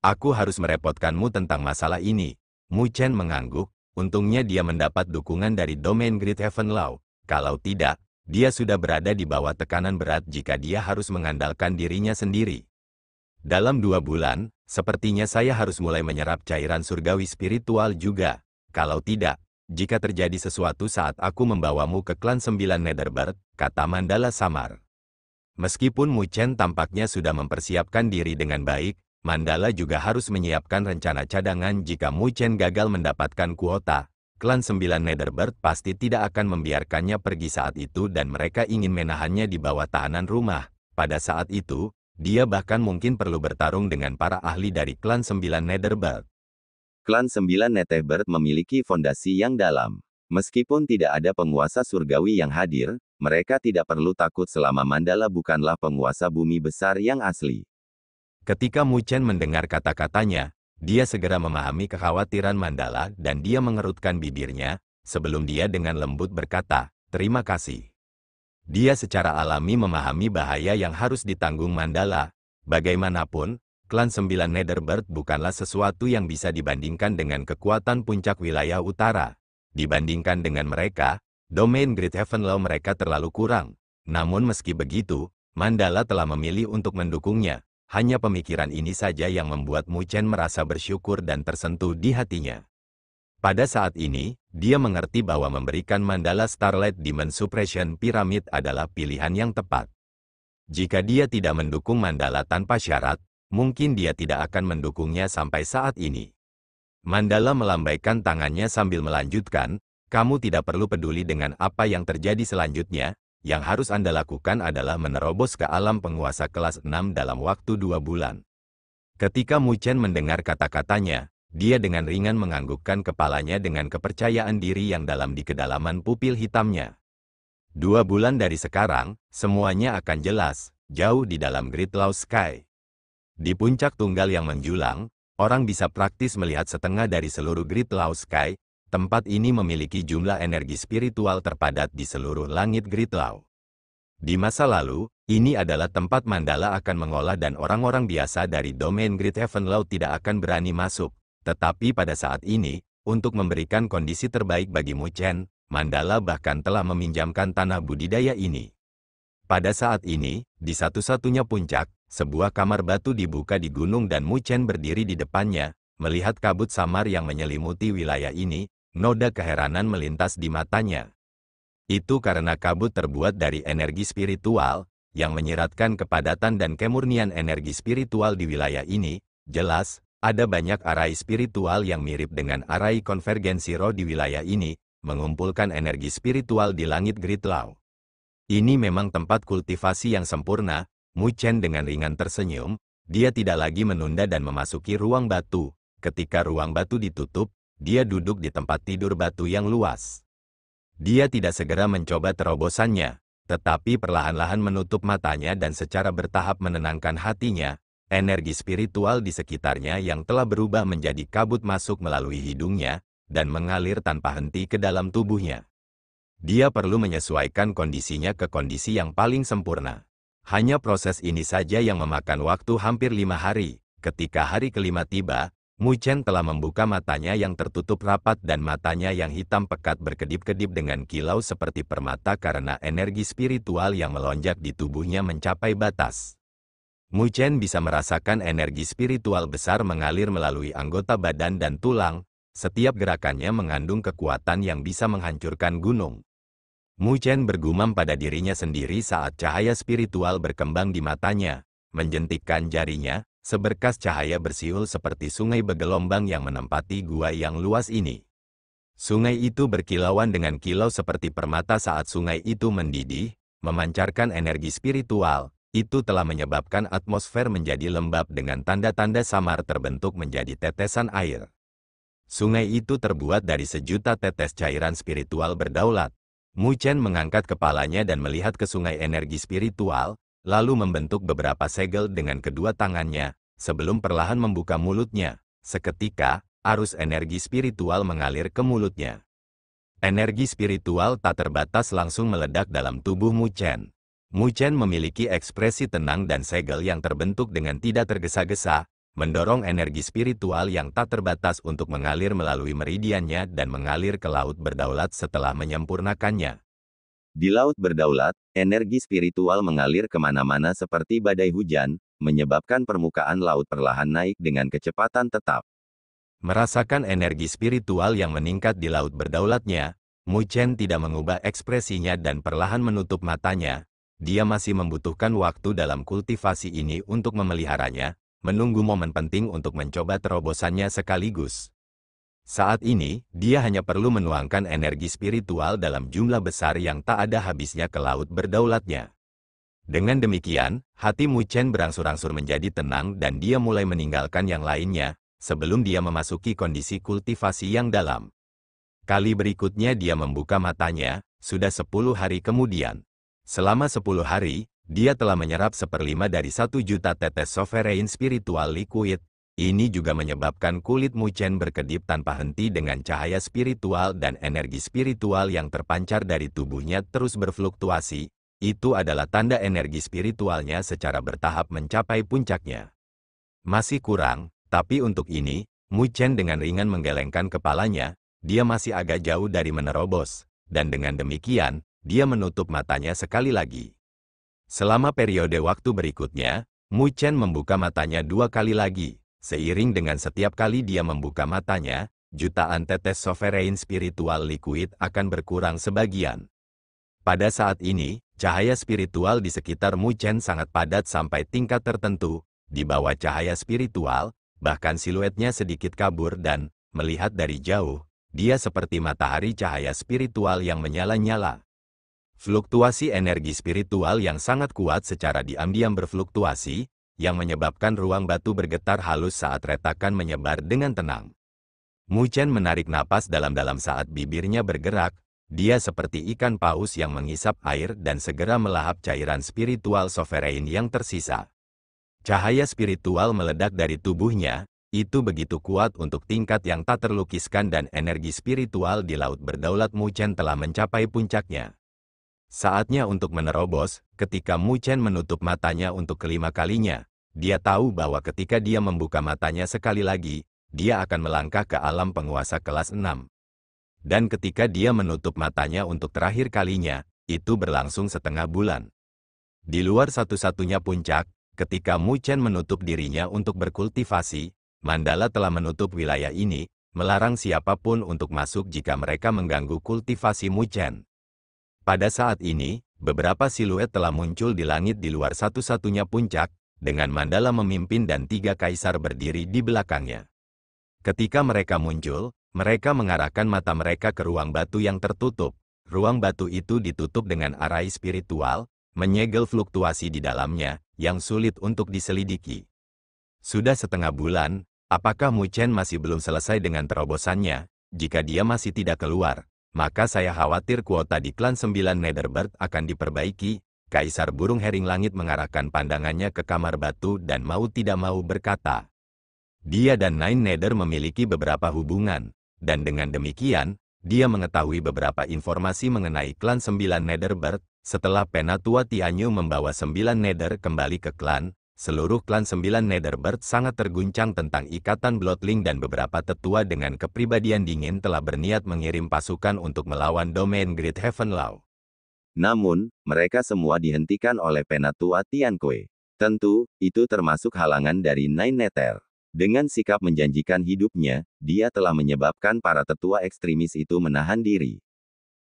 Aku harus merepotkanmu tentang masalah ini. Mu Chen mengangguk. Untungnya dia mendapat dukungan dari domain Great Heaven Law. Kalau tidak, dia sudah berada di bawah tekanan berat jika dia harus mengandalkan dirinya sendiri. Dalam 2 bulan, sepertinya saya harus mulai menyerap cairan surgawi spiritual juga. Kalau tidak, jika terjadi sesuatu saat aku membawamu ke klan 9 Netherbird, kata Mandala samar. Meskipun Mu Chen tampaknya sudah mempersiapkan diri dengan baik, Mandala juga harus menyiapkan rencana cadangan jika Mu Chen gagal mendapatkan kuota. Klan 9 Netherbird pasti tidak akan membiarkannya pergi saat itu dan mereka ingin menahannya di bawah tahanan rumah. Pada saat itu, dia bahkan mungkin perlu bertarung dengan para ahli dari klan 9 Netherbird. Klan 9 Netherbird memiliki fondasi yang dalam. Meskipun tidak ada penguasa surgawi yang hadir, mereka tidak perlu takut selama Mandala bukanlah penguasa bumi besar yang asli. Ketika Mu Chen mendengar kata-katanya, dia segera memahami kekhawatiran Mandala dan dia mengerutkan bibirnya, sebelum dia dengan lembut berkata, "Terima kasih." Dia secara alami memahami bahaya yang harus ditanggung Mandala. Bagaimanapun, klan 9 Netherbird bukanlah sesuatu yang bisa dibandingkan dengan kekuatan puncak wilayah utara. Dibandingkan dengan mereka, domain Great Heaven Law mereka terlalu kurang. Namun meski begitu, Mandala telah memilih untuk mendukungnya. Hanya pemikiran ini saja yang membuat Mu Chen merasa bersyukur dan tersentuh di hatinya. Pada saat ini, dia mengerti bahwa memberikan Mandala Starlight Demon Suppression Pyramid adalah pilihan yang tepat. Jika dia tidak mendukung Mandala tanpa syarat, mungkin dia tidak akan mendukungnya sampai saat ini. Mandala melambaikan tangannya sambil melanjutkan, "Kamu tidak perlu peduli dengan apa yang terjadi selanjutnya. Yang harus Anda lakukan adalah menerobos ke alam penguasa kelas 6 dalam waktu 2 bulan. Ketika Mu Chen mendengar kata-katanya, dia dengan ringan menganggukkan kepalanya dengan kepercayaan diri yang dalam di kedalaman pupil hitamnya. 2 bulan dari sekarang, semuanya akan jelas, jauh di dalam Great Law Sky. Di puncak tunggal yang menjulang, orang bisa praktis melihat setengah dari seluruh Great Law Sky. Tempat ini memiliki jumlah energi spiritual terpadat di seluruh langit Great Law. Di masa lalu, ini adalah tempat Mandala akan mengolah dan orang-orang biasa dari domain Great Heaven Law tidak akan berani masuk. Tetapi pada saat ini, untuk memberikan kondisi terbaik bagi Mu Chen, Mandala bahkan telah meminjamkan tanah budidaya ini. Pada saat ini, di satu-satunya puncak, sebuah kamar batu dibuka di gunung dan Mu Chen berdiri di depannya. Melihat kabut samar yang menyelimuti wilayah ini, noda keheranan melintas di matanya. Itu karena kabut terbuat dari energi spiritual, yang menyiratkan kepadatan dan kemurnian energi spiritual di wilayah ini. Jelas, ada banyak arai spiritual yang mirip dengan arai konvergensi roh di wilayah ini, mengumpulkan energi spiritual di langit Gridlaw. Ini memang tempat kultivasi yang sempurna. Mu Chen dengan ringan tersenyum, dia tidak lagi menunda dan memasuki ruang batu. Ketika ruang batu ditutup, dia duduk di tempat tidur batu yang luas. Dia tidak segera mencoba terobosannya, tetapi perlahan-lahan menutup matanya dan secara bertahap menenangkan hatinya. Energi spiritual di sekitarnya yang telah berubah menjadi kabut masuk melalui hidungnya, dan mengalir tanpa henti ke dalam tubuhnya. Dia perlu menyesuaikan kondisinya ke kondisi yang paling sempurna. Hanya proses ini saja yang memakan waktu hampir 5 hari. Ketika hari kelima tiba, Mu Chen telah membuka matanya yang tertutup rapat dan matanya yang hitam pekat berkedip-kedip dengan kilau seperti permata karena energi spiritual yang melonjak di tubuhnya mencapai batas. Mu Chen bisa merasakan energi spiritual besar mengalir melalui anggota badan dan tulang. Setiap gerakannya mengandung kekuatan yang bisa menghancurkan gunung. Mu Chen bergumam pada dirinya sendiri saat cahaya spiritual berkembang di matanya, menjentikkan jarinya, seberkas cahaya bersiul seperti sungai bergelombang yang menempati gua yang luas ini. Sungai itu berkilauan dengan kilau seperti permata saat sungai itu mendidih, memancarkan energi spiritual. Itu telah menyebabkan atmosfer menjadi lembab dengan tanda-tanda samar terbentuk menjadi tetesan air. Sungai itu terbuat dari sejuta tetes cairan spiritual berdaulat. Mu Chen mengangkat kepalanya dan melihat ke sungai energi spiritual, lalu membentuk beberapa segel dengan kedua tangannya, sebelum perlahan membuka mulutnya. Seketika, arus energi spiritual mengalir ke mulutnya. Energi spiritual tak terbatas langsung meledak dalam tubuh Mu Chen. Mu Chen memiliki ekspresi tenang dan segel yang terbentuk dengan tidak tergesa-gesa, mendorong energi spiritual yang tak terbatas untuk mengalir melalui meridiannya dan mengalir ke laut berdaulat setelah menyempurnakannya. Di laut berdaulat, energi spiritual mengalir kemana-mana seperti badai hujan, menyebabkan permukaan laut perlahan naik dengan kecepatan tetap. Merasakan energi spiritual yang meningkat di laut berdaulatnya, Mu Chen tidak mengubah ekspresinya dan perlahan menutup matanya. Dia masih membutuhkan waktu dalam kultivasi ini untuk memeliharanya, menunggu momen penting untuk mencoba terobosannya sekaligus. Saat ini, dia hanya perlu menuangkan energi spiritual dalam jumlah besar yang tak ada habisnya ke laut berdaulatnya. Dengan demikian, hati Mu Chen berangsur-angsur menjadi tenang dan dia mulai meninggalkan yang lainnya, sebelum dia memasuki kondisi kultivasi yang dalam. Kali berikutnya dia membuka matanya, sudah 10 hari kemudian. Selama 10 hari, dia telah menyerap 1/5 dari 1 juta tetes sovereign spiritual liquid. Ini juga menyebabkan kulit Mu Chen berkedip tanpa henti dengan cahaya spiritual dan energi spiritual yang terpancar dari tubuhnya terus berfluktuasi. Itu adalah tanda energi spiritualnya secara bertahap mencapai puncaknya. Masih kurang, tapi untuk ini, Mu Chen dengan ringan menggelengkan kepalanya, dia masih agak jauh dari menerobos, dan dengan demikian, dia menutup matanya sekali lagi. Selama periode waktu berikutnya, Mu Chen membuka matanya 2 kali lagi. Seiring dengan setiap kali dia membuka matanya, jutaan tetes sovereign spiritual liquid akan berkurang sebagian. Pada saat ini, cahaya spiritual di sekitar Mu Chen sangat padat sampai tingkat tertentu. Di bawah cahaya spiritual, bahkan siluetnya sedikit kabur dan, melihat dari jauh, dia seperti matahari cahaya spiritual yang menyala-nyala. Fluktuasi energi spiritual yang sangat kuat secara diam-diam berfluktuasi, yang menyebabkan ruang batu bergetar halus saat retakan menyebar dengan tenang. Mu Chen menarik napas dalam-dalam saat bibirnya bergerak, dia seperti ikan paus yang mengisap air dan segera melahap cairan spiritual sovereign yang tersisa. Cahaya spiritual meledak dari tubuhnya, itu begitu kuat untuk tingkat yang tak terlukiskan dan energi spiritual di laut berdaulat Mu Chen telah mencapai puncaknya. Saatnya untuk menerobos. Ketika Mu Chen menutup matanya untuk kelima kalinya, dia tahu bahwa ketika dia membuka matanya sekali lagi, dia akan melangkah ke alam penguasa kelas 6. Dan ketika dia menutup matanya untuk terakhir kalinya, itu berlangsung setengah bulan. Di luar satu-satunya puncak, ketika Mu Chen menutup dirinya untuk berkultivasi, Mandala telah menutup wilayah ini, melarang siapapun untuk masuk jika mereka mengganggu kultivasi Mu-Chen. Pada saat ini, beberapa siluet telah muncul di langit di luar satu-satunya puncak, dengan Mandala memimpin dan 3 kaisar berdiri di belakangnya. Ketika mereka muncul, mereka mengarahkan mata mereka ke ruang batu yang tertutup. Ruang batu itu ditutup dengan arai spiritual, menyegel fluktuasi di dalamnya, yang sulit untuk diselidiki. Sudah setengah bulan, apakah Mu-Chen masih belum selesai dengan terobosannya? Jika dia masih tidak keluar, maka saya khawatir kuota di klan 9 Netherbird akan diperbaiki. Kaisar burung hering langit mengarahkan pandangannya ke kamar batu dan mau tidak mau berkata. Dia dan Nine Nether memiliki beberapa hubungan, dan dengan demikian, dia mengetahui beberapa informasi mengenai klan 9 Netherbird. Setelah Penatua Tianyu membawa 9 Nether kembali ke klan, seluruh klan 9 Netherbird sangat terguncang tentang ikatan Bloodling dan beberapa tetua dengan kepribadian dingin telah berniat mengirim pasukan untuk melawan domain Great Heaven Law. Namun, mereka semua dihentikan oleh Penatua Tiankui. Tentu, itu termasuk halangan dari Nine Nether. Dengan sikap menjanjikan hidupnya, dia telah menyebabkan para tetua ekstremis itu menahan diri.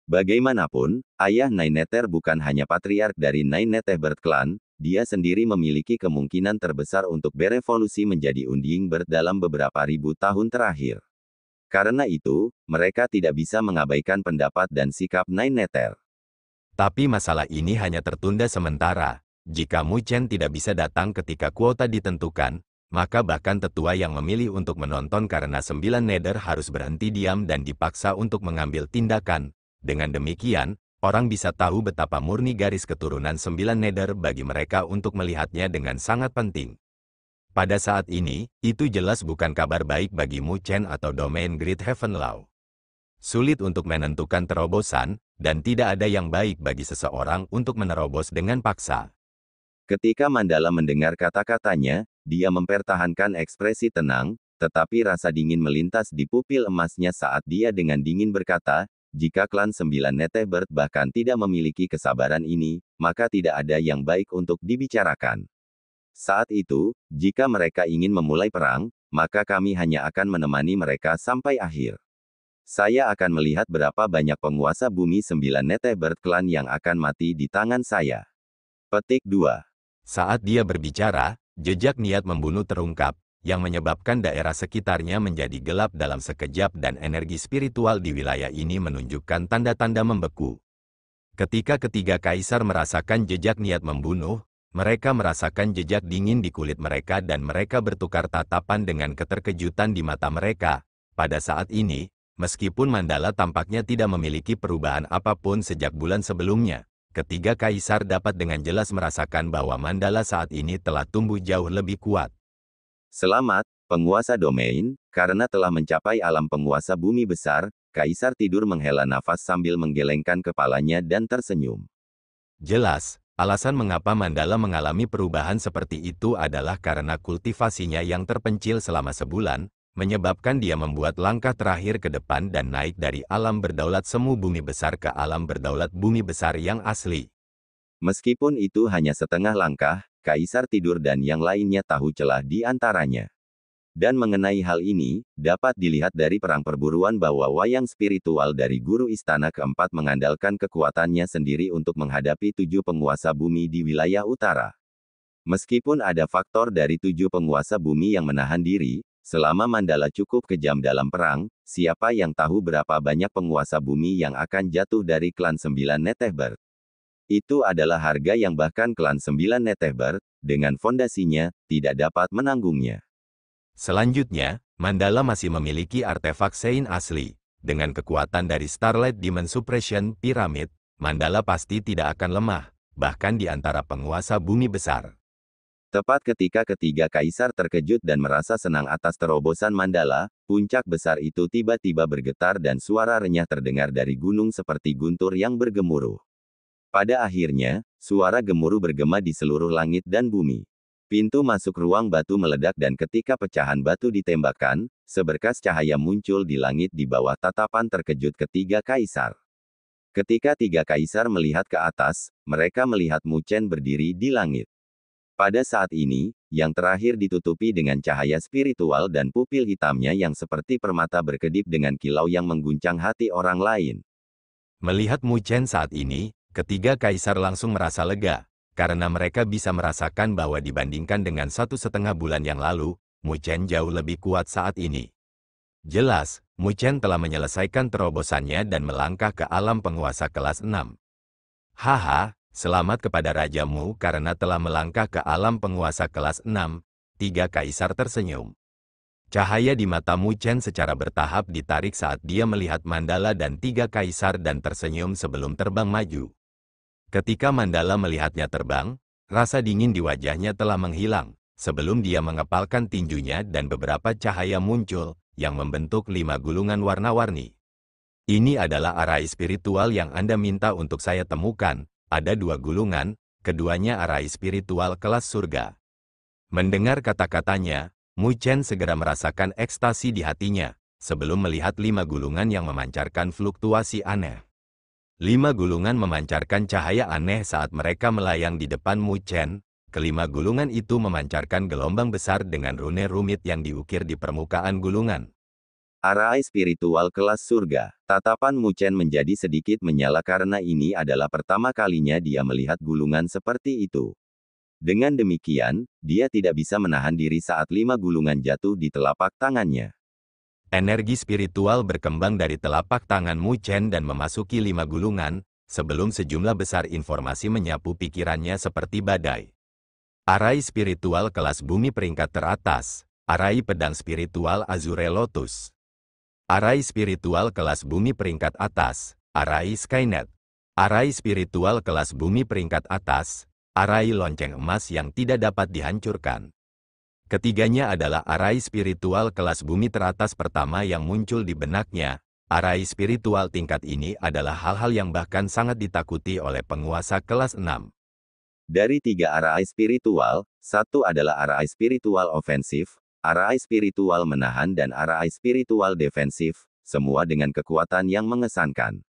Bagaimanapun, ayah Nine Nether bukan hanya patriark dari Nine Netherbird Clan, dia sendiri memiliki kemungkinan terbesar untuk berevolusi menjadi Unding Bird dalam beberapa ribu tahun terakhir. Karena itu, mereka tidak bisa mengabaikan pendapat dan sikap Nine Nether. Tapi masalah ini hanya tertunda sementara. Jika Mu-Chen tidak bisa datang ketika kuota ditentukan, maka bahkan tetua yang memilih untuk menonton karena 9 Nether harus berhenti diam dan dipaksa untuk mengambil tindakan. Dengan demikian, orang bisa tahu betapa murni garis keturunan 9 Nether bagi mereka untuk melihatnya dengan sangat penting. Pada saat ini, itu jelas bukan kabar baik bagi Mu-Chen atau domain Great Heaven Law. Sulit untuk menentukan terobosan, dan tidak ada yang baik bagi seseorang untuk menerobos dengan paksa. Ketika Mandala mendengar kata-katanya, dia mempertahankan ekspresi tenang, tetapi rasa dingin melintas di pupil emasnya saat dia dengan dingin berkata, jika klan 9 Netherbird bahkan tidak memiliki kesabaran ini, maka tidak ada yang baik untuk dibicarakan. Saat itu, jika mereka ingin memulai perang, maka kami hanya akan menemani mereka sampai akhir. Saya akan melihat berapa banyak penguasa bumi 9 Netherbird Clan yang akan mati di tangan saya. Petik 2. Saat dia berbicara, jejak niat membunuh terungkap, yang menyebabkan daerah sekitarnya menjadi gelap dalam sekejap dan energi spiritual di wilayah ini menunjukkan tanda-tanda membeku. Ketika ketiga kaisar merasakan jejak niat membunuh, mereka merasakan jejak dingin di kulit mereka dan mereka bertukar tatapan dengan keterkejutan di mata mereka. Pada saat ini, meskipun Mandala tampaknya tidak memiliki perubahan apapun sejak bulan sebelumnya, ketiga kaisar dapat dengan jelas merasakan bahwa Mandala saat ini telah tumbuh jauh lebih kuat. Selamat, penguasa domain, karena telah mencapai alam penguasa bumi besar, kaisar tidur menghela nafas sambil menggelengkan kepalanya dan tersenyum. Jelas, alasan mengapa Mandala mengalami perubahan seperti itu adalah karena kultivasinya yang terpencil selama sebulan, menyebabkan dia membuat langkah terakhir ke depan dan naik dari alam berdaulat semu bumi besar ke alam berdaulat bumi besar yang asli. Meskipun itu hanya setengah langkah, kaisar tidur dan yang lainnya tahu celah di antaranya. Dan mengenai hal ini, dapat dilihat dari perang perburuan bahwa wayang spiritual dari guru istana keempat mengandalkan kekuatannya sendiri untuk menghadapi 7 penguasa bumi di wilayah utara. Meskipun ada faktor dari 7 penguasa bumi yang menahan diri, selama Mandala cukup kejam dalam perang, siapa yang tahu berapa banyak penguasa bumi yang akan jatuh dari klan 9 Netherbird. Itu adalah harga yang bahkan klan 9 Netherbird, dengan fondasinya, tidak dapat menanggungnya. Selanjutnya, Mandala masih memiliki artefak Sein asli. Dengan kekuatan dari Starlight Demon Suppression Pyramid, Mandala pasti tidak akan lemah, bahkan di antara penguasa bumi besar. Tepat ketika ketiga kaisar terkejut dan merasa senang atas terobosan Mandala, puncak besar itu tiba-tiba bergetar dan suara renyah terdengar dari gunung seperti guntur yang bergemuruh. Pada akhirnya, suara gemuruh bergema di seluruh langit dan bumi. Pintu masuk ruang batu meledak dan ketika pecahan batu ditembakkan, seberkas cahaya muncul di langit di bawah tatapan terkejut ketiga kaisar. Ketika 3 kaisar melihat ke atas, mereka melihat Mu-Chen berdiri di langit. Pada saat ini, yang terakhir ditutupi dengan cahaya spiritual dan pupil hitamnya yang seperti permata berkedip dengan kilau yang mengguncang hati orang lain. Melihat Mu Chen saat ini, ketiga kaisar langsung merasa lega, karena mereka bisa merasakan bahwa dibandingkan dengan 1,5 bulan yang lalu, Mu Chen jauh lebih kuat saat ini. Jelas, Mu Chen telah menyelesaikan terobosannya dan melangkah ke alam penguasa kelas 6. Haha, selamat kepada Rajamu karena telah melangkah ke alam penguasa kelas 6, tiga kaisar tersenyum. Cahaya di mata Mu Chen secara bertahap ditarik saat dia melihat Mandala dan tiga kaisar dan tersenyum sebelum terbang maju. Ketika Mandala melihatnya terbang, rasa dingin di wajahnya telah menghilang, sebelum dia mengepalkan tinjunya dan beberapa cahaya muncul, yang membentuk 5 gulungan warna-warni. Ini adalah arai spiritual yang Anda minta untuk saya temukan. Ada 2 gulungan, keduanya arai spiritual kelas surga. Mendengar kata-katanya, Mu Chen segera merasakan ekstasi di hatinya, sebelum melihat 5 gulungan yang memancarkan fluktuasi aneh. 5 gulungan memancarkan cahaya aneh saat mereka melayang di depan Mu Chen. Kelima gulungan itu memancarkan gelombang besar dengan rune rumit yang diukir di permukaan gulungan. Arai spiritual kelas surga. Tatapan Mu Chen menjadi sedikit menyala karena ini adalah pertama kalinya dia melihat gulungan seperti itu. Dengan demikian, dia tidak bisa menahan diri saat 5 gulungan jatuh di telapak tangannya. Energi spiritual berkembang dari telapak tangan Mu Chen dan memasuki 5 gulungan, sebelum sejumlah besar informasi menyapu pikirannya seperti badai. Arai spiritual kelas bumi peringkat teratas, arai pedang spiritual Azure Lotus. Arai spiritual kelas bumi peringkat atas, arai Skynet. Arai spiritual kelas bumi peringkat atas, arai lonceng emas yang tidak dapat dihancurkan. Ketiganya adalah arai spiritual kelas bumi teratas pertama yang muncul di benaknya. Arai spiritual tingkat ini adalah hal-hal yang bahkan sangat ditakuti oleh penguasa kelas 6. Dari 3 arai spiritual, satu adalah arai spiritual ofensif, arai spiritual menahan dan arai spiritual defensif, semua dengan kekuatan yang mengesankan.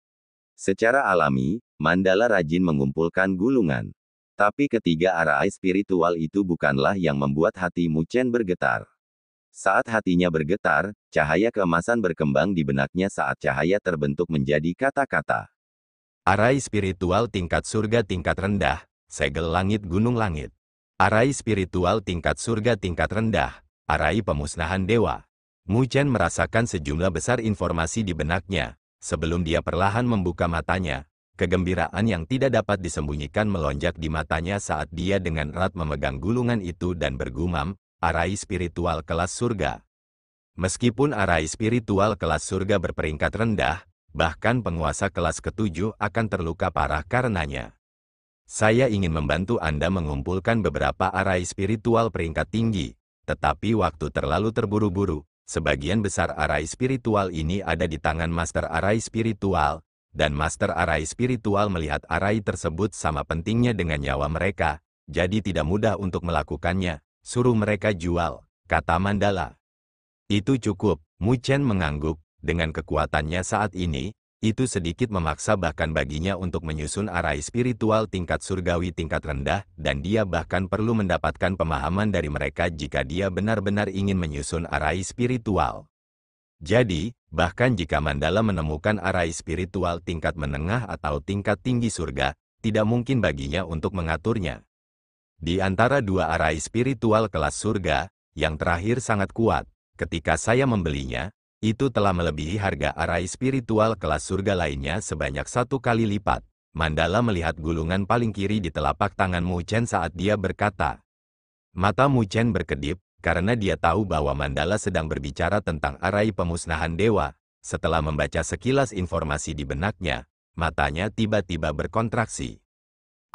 Secara alami, Mandala rajin mengumpulkan gulungan. Tapi ketiga arai spiritual itu bukanlah yang membuat hati Mu Chen bergetar. Saat hatinya bergetar, cahaya keemasan berkembang di benaknya saat cahaya terbentuk menjadi kata-kata. Arai spiritual tingkat surga tingkat rendah, segel langit gunung langit. Arai spiritual tingkat surga tingkat rendah, arai pemusnahan dewa. Mu Chen merasakan sejumlah besar informasi di benaknya, sebelum dia perlahan membuka matanya. Kegembiraan yang tidak dapat disembunyikan melonjak di matanya saat dia dengan erat memegang gulungan itu dan bergumam, arai spiritual kelas surga. Meskipun arai spiritual kelas surga berperingkat rendah, bahkan penguasa kelas ke-7 akan terluka parah karenanya. Saya ingin membantu Anda mengumpulkan beberapa arai spiritual peringkat tinggi, tetapi waktu terlalu terburu-buru. Sebagian besar arai spiritual ini ada di tangan Master Arai Spiritual, dan Master Arai Spiritual melihat arai tersebut sama pentingnya dengan nyawa mereka, jadi tidak mudah untuk melakukannya. Suruh mereka jual, kata Mandala. Itu cukup, Mu Chen mengangguk. Dengan kekuatannya saat ini, itu sedikit memaksa bahkan baginya untuk menyusun arai spiritual tingkat surgawi tingkat rendah, dan dia bahkan perlu mendapatkan pemahaman dari mereka jika dia benar-benar ingin menyusun arai spiritual. Jadi, bahkan jika Mandala menemukan arai spiritual tingkat menengah atau tingkat tinggi surga, tidak mungkin baginya untuk mengaturnya. Di antara 2 arai spiritual kelas surga, yang terakhir sangat kuat. Ketika saya membelinya, itu telah melebihi harga arai spiritual kelas surga lainnya sebanyak 1 kali lipat. Mandala melihat gulungan paling kiri di telapak tangan Mu Chen saat dia berkata. Mata Mu Chen berkedip, karena dia tahu bahwa Mandala sedang berbicara tentang arai pemusnahan dewa. Setelah membaca sekilas informasi di benaknya, matanya tiba-tiba berkontraksi.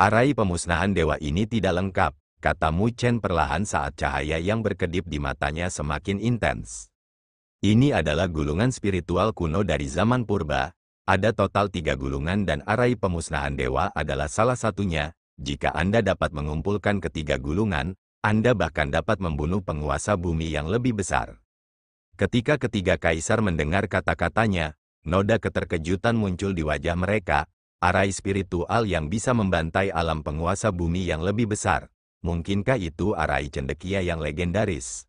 Arai pemusnahan dewa ini tidak lengkap, kata Mu Chen perlahan saat cahaya yang berkedip di matanya semakin intens. Ini adalah gulungan spiritual kuno dari zaman purba. Ada total 3 gulungan dan arai pemusnahan dewa adalah salah satunya. Jika Anda dapat mengumpulkan ketiga gulungan, Anda bahkan dapat membunuh penguasa bumi yang lebih besar. Ketika ketiga kaisar mendengar kata-katanya, noda keterkejutan muncul di wajah mereka. Arai spiritual yang bisa membantai alam penguasa bumi yang lebih besar. mungkinkah itu arai cendekia yang legendaris?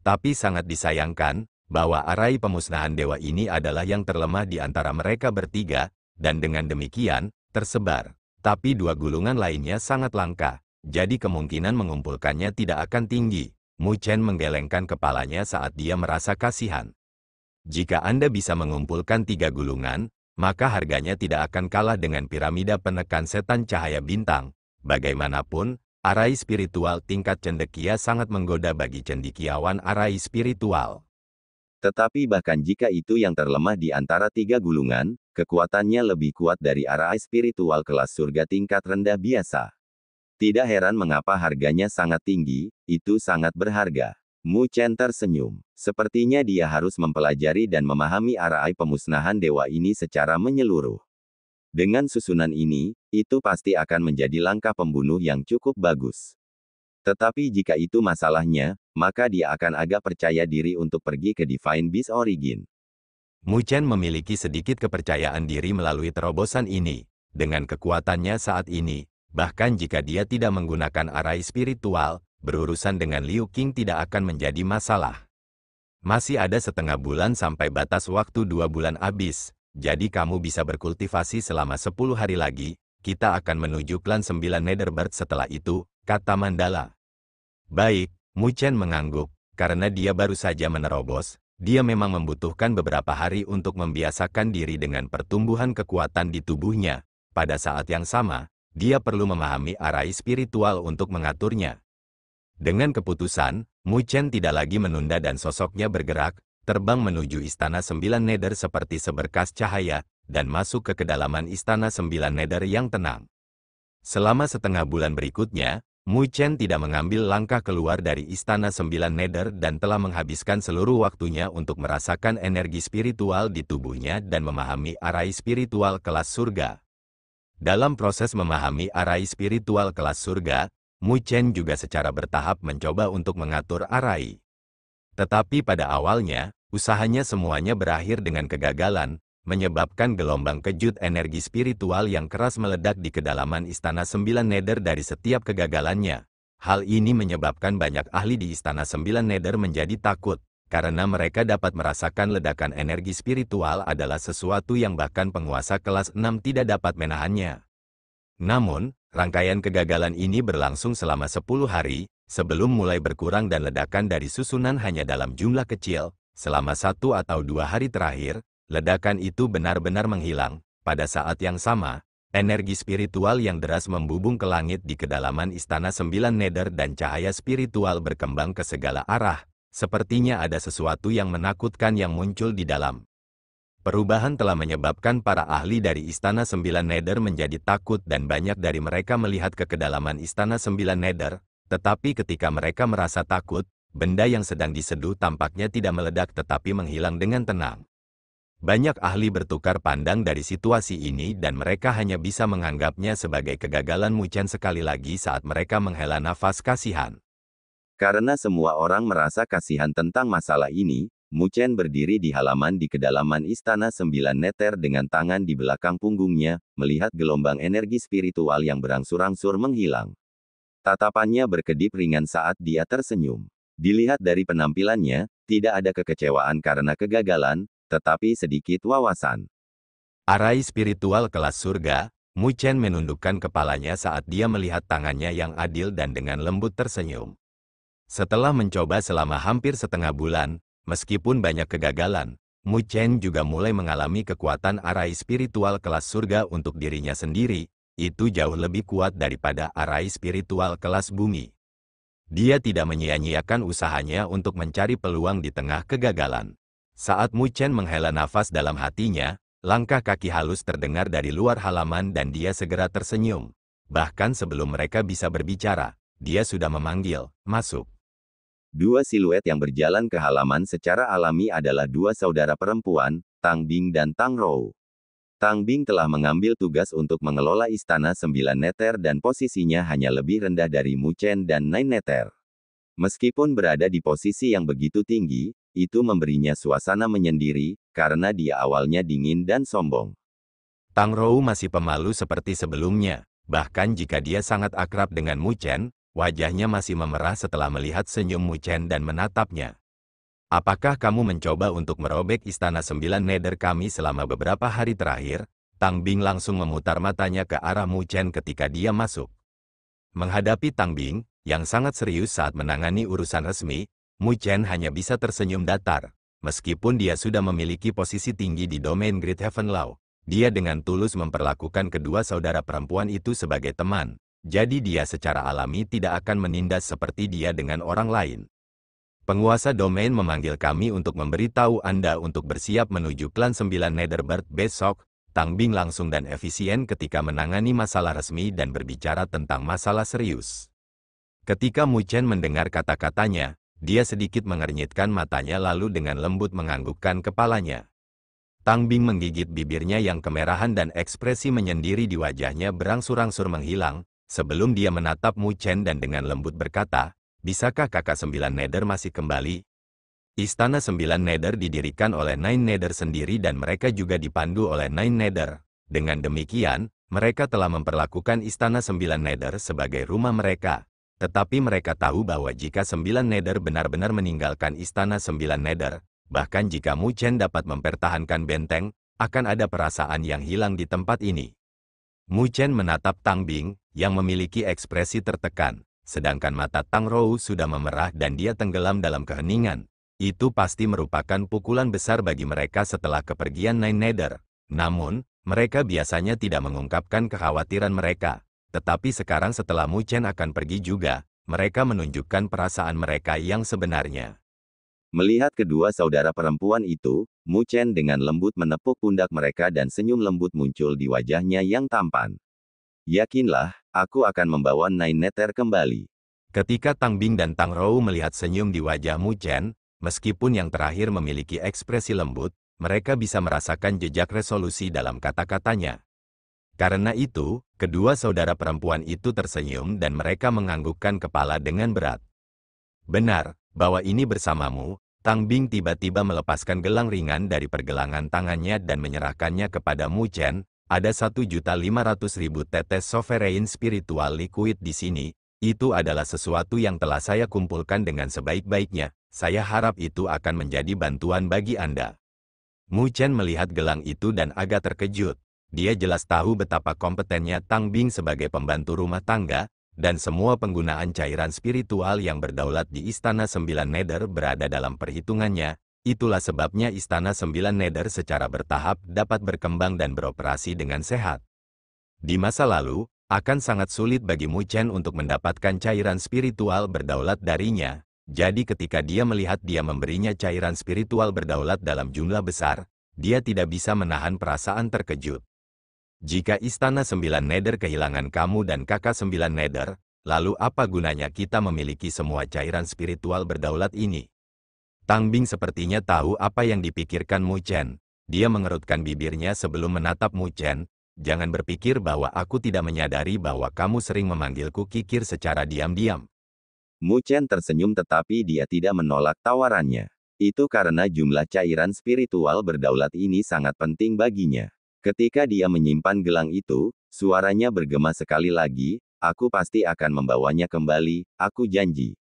Tapi sangat disayangkan, bahwa arai pemusnahan dewa ini adalah yang terlemah di antara mereka bertiga, dan dengan demikian, tersebar. Tapi dua gulungan lainnya sangat langka, jadi kemungkinan mengumpulkannya tidak akan tinggi. Mu Chen menggelengkan kepalanya saat dia merasa kasihan. Jika Anda bisa mengumpulkan 3 gulungan, maka harganya tidak akan kalah dengan piramida penekan setan cahaya bintang. Bagaimanapun, arai spiritual tingkat cendekia sangat menggoda bagi cendekiawan arai spiritual. Tetapi bahkan jika itu yang terlemah di antara 3 gulungan, kekuatannya lebih kuat dari arai spiritual kelas surga tingkat rendah biasa. Tidak heran mengapa harganya sangat tinggi, itu sangat berharga. Mu Chen tersenyum. Sepertinya dia harus mempelajari dan memahami arai pemusnahan dewa ini secara menyeluruh. Dengan susunan ini, itu pasti akan menjadi langkah pembunuh yang cukup bagus. Tetapi jika itu masalahnya, maka dia akan agak percaya diri untuk pergi ke Divine Beast Origin. Mu Chen memiliki sedikit kepercayaan diri melalui terobosan ini. Dengan kekuatannya saat ini, bahkan jika dia tidak menggunakan arai spiritual, berurusan dengan Liu Qing tidak akan menjadi masalah. Masih ada setengah bulan sampai batas waktu 2 bulan habis, jadi kamu bisa berkultivasi selama 10 hari lagi, kita akan menuju klan 9 Netherbird setelah itu, kata Mandala. Baik, Mu Chen mengangguk, karena dia baru saja menerobos, dia memang membutuhkan beberapa hari untuk membiasakan diri dengan pertumbuhan kekuatan di tubuhnya. Pada saat yang sama, dia perlu memahami arai spiritual untuk mengaturnya. Dengan keputusan, Mu Chen tidak lagi menunda dan sosoknya bergerak, terbang menuju Istana 9 Nether seperti seberkas cahaya, dan masuk ke kedalaman Istana 9 Nether yang tenang. Selama setengah bulan berikutnya, Mu Chen tidak mengambil langkah keluar dari Istana 9 Nether dan telah menghabiskan seluruh waktunya untuk merasakan energi spiritual di tubuhnya dan memahami arai spiritual kelas surga. Dalam proses memahami arai spiritual kelas surga, Mu Chen juga secara bertahap mencoba untuk mengatur arai. Tetapi pada awalnya, usahanya semuanya berakhir dengan kegagalan, menyebabkan gelombang kejut energi spiritual yang keras meledak di kedalaman Istana 9 Nether dari setiap kegagalannya. Hal ini menyebabkan banyak ahli di Istana 9 Nether menjadi takut, karena mereka dapat merasakan ledakan energi spiritual adalah sesuatu yang bahkan penguasa kelas 6 tidak dapat menahannya. Namun, rangkaian kegagalan ini berlangsung selama 10 hari, sebelum mulai berkurang dan ledakan dari susunan hanya dalam jumlah kecil. Selama 1 atau 2 hari terakhir, ledakan itu benar-benar menghilang. Pada saat yang sama, energi spiritual yang deras membubung ke langit di kedalaman Istana 9 Nether dan cahaya spiritual berkembang ke segala arah. Sepertinya ada sesuatu yang menakutkan yang muncul di dalam. Perubahan telah menyebabkan para ahli dari Istana 9 Nether menjadi takut dan banyak dari mereka melihat ke kedalaman Istana 9 Nether, tetapi ketika mereka merasa takut, benda yang sedang diseduh tampaknya tidak meledak tetapi menghilang dengan tenang. Banyak ahli bertukar pandang dari situasi ini dan mereka hanya bisa menganggapnya sebagai kegagalan Mu Chen sekali lagi saat mereka menghela nafas kasihan. Karena semua orang merasa kasihan tentang masalah ini, Mu Chen berdiri di halaman di kedalaman Istana 9 Nether dengan tangan di belakang punggungnya, melihat gelombang energi spiritual yang berangsur-angsur menghilang. Tatapannya berkedip ringan saat dia tersenyum. Dilihat dari penampilannya, tidak ada kekecewaan karena kegagalan, tetapi sedikit wawasan. Arai spiritual kelas surga, Mu Chen menundukkan kepalanya saat dia melihat tangannya yang adil dan dengan lembut tersenyum. Setelah mencoba selama hampir setengah bulan, meskipun banyak kegagalan, Mu Chen juga mulai mengalami kekuatan arai spiritual kelas surga untuk dirinya sendiri, itu jauh lebih kuat daripada arai spiritual kelas bumi. Dia tidak menyia-nyiakan usahanya untuk mencari peluang di tengah kegagalan. Saat Mu Chen menghela nafas dalam hatinya, langkah kaki halus terdengar dari luar halaman dan dia segera tersenyum. Bahkan sebelum mereka bisa berbicara, dia sudah memanggil, "Masuk." Dua siluet yang berjalan ke halaman secara alami adalah dua saudara perempuan, Tang Bing dan Tang Rou. Tang Bing telah mengambil tugas untuk mengelola Istana 9 Nether dan posisinya hanya lebih rendah dari Mu Chen dan Nine Nether. Meskipun berada di posisi yang begitu tinggi, itu memberinya suasana menyendiri, karena dia awalnya dingin dan sombong. Tang Rou masih pemalu seperti sebelumnya, bahkan jika dia sangat akrab dengan Mu Chen, Wajahnya masih memerah setelah melihat senyum Mu Chen dan menatapnya. Apakah kamu mencoba untuk merobek istana 9 nether kami selama beberapa hari terakhir? Tang Bing langsung memutar matanya ke arah Mu Chen ketika dia masuk. Menghadapi Tang Bing, yang sangat serius saat menangani urusan resmi, Mu Chen hanya bisa tersenyum datar. Meskipun dia sudah memiliki posisi tinggi di domain Great Heaven Law, dia dengan tulus memperlakukan kedua saudara perempuan itu sebagai teman. Jadi dia secara alami tidak akan menindas seperti dia dengan orang lain. Penguasa domain memanggil kami untuk memberitahu Anda untuk bersiap menuju klan 9 Netherbird besok. Tang Bing langsung dan efisien ketika menangani masalah resmi dan berbicara tentang masalah serius. Ketika Mu Chen mendengar kata-katanya, dia sedikit mengernyitkan matanya lalu dengan lembut menganggukkan kepalanya. Tang Bing menggigit bibirnya yang kemerahan dan ekspresi menyendiri di wajahnya berangsur-angsur menghilang, sebelum dia menatap Mu Chen dan dengan lembut berkata, "Bisakah kakak 9 Nether masih kembali?" Istana 9 Nether didirikan oleh Nine Nether sendiri dan mereka juga dipandu oleh Nine Nether. Dengan demikian, mereka telah memperlakukan Istana 9 Nether sebagai rumah mereka. Tetapi mereka tahu bahwa jika 9 Nether benar-benar meninggalkan Istana 9 Nether, bahkan jika Mu Chen dapat mempertahankan benteng, akan ada perasaan yang hilang di tempat ini. Mu Chen menatap Tang Bing, yang memiliki ekspresi tertekan, sedangkan mata Tang Rou sudah memerah dan dia tenggelam dalam keheningan. Itu pasti merupakan pukulan besar bagi mereka setelah kepergian Nine Nether. Namun, mereka biasanya tidak mengungkapkan kekhawatiran mereka. Tetapi sekarang setelah Mu Chen akan pergi juga, mereka menunjukkan perasaan mereka yang sebenarnya. Melihat kedua saudara perempuan itu, Mu Chen dengan lembut menepuk pundak mereka dan senyum lembut muncul di wajahnya yang tampan. Yakinlah, aku akan membawa Nine Nether kembali. Ketika Tang Bing dan Tang Rou melihat senyum di wajah Mu Chen, meskipun yang terakhir memiliki ekspresi lembut, mereka bisa merasakan jejak resolusi dalam kata-katanya. Karena itu, kedua saudara perempuan itu tersenyum dan mereka menganggukkan kepala dengan berat. "Benar, bahwa ini bersamamu." Tang Bing tiba-tiba melepaskan gelang ringan dari pergelangan tangannya dan menyerahkannya kepada Mu Chen. "Ada 1.500.000 tetes sovereign spiritual liquid di sini. Itu adalah sesuatu yang telah saya kumpulkan dengan sebaik-baiknya. Saya harap itu akan menjadi bantuan bagi Anda." Mu Chen melihat gelang itu dan agak terkejut. Dia jelas tahu betapa kompetennya Tang Bing sebagai pembantu rumah tangga, dan semua penggunaan cairan spiritual yang berdaulat di Istana 9 Nether berada dalam perhitungannya. Itulah sebabnya Istana 9 Nether secara bertahap dapat berkembang dan beroperasi dengan sehat. Di masa lalu, akan sangat sulit bagi Mu Chen untuk mendapatkan cairan spiritual berdaulat darinya. Jadi ketika dia melihat dia memberinya cairan spiritual berdaulat dalam jumlah besar, dia tidak bisa menahan perasaan terkejut. "Jika Istana 9 Nether kehilangan kamu dan kakak 9 Nether, lalu apa gunanya kita memiliki semua cairan spiritual berdaulat ini?" Tang Bing sepertinya tahu apa yang dipikirkan Mu Chen. Dia mengerutkan bibirnya sebelum menatap Mu Chen. "Jangan berpikir bahwa aku tidak menyadari bahwa kamu sering memanggilku kikir secara diam-diam." Mu Chen tersenyum tetapi dia tidak menolak tawarannya. Itu karena jumlah cairan spiritual berdaulat ini sangat penting baginya. Ketika dia menyimpan gelang itu, suaranya bergema sekali lagi, "Aku pasti akan membawanya kembali, aku janji."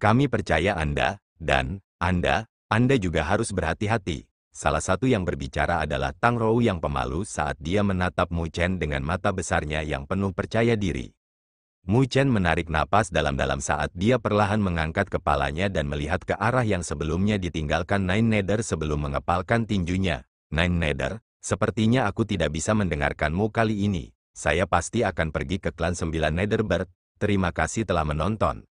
"Kami percaya Anda, dan Anda juga harus berhati-hati." Salah satu yang berbicara adalah Tang Rou yang pemalu saat dia menatap Mu Chen dengan mata besarnya yang penuh percaya diri. Mu Chen menarik napas dalam-dalam saat dia perlahan mengangkat kepalanya dan melihat ke arah yang sebelumnya ditinggalkan Nine Nether sebelum mengepalkan tinjunya. "Nine Nether, sepertinya aku tidak bisa mendengarkanmu kali ini. Saya pasti akan pergi ke klan 9 Netherbird. Terima kasih telah menonton."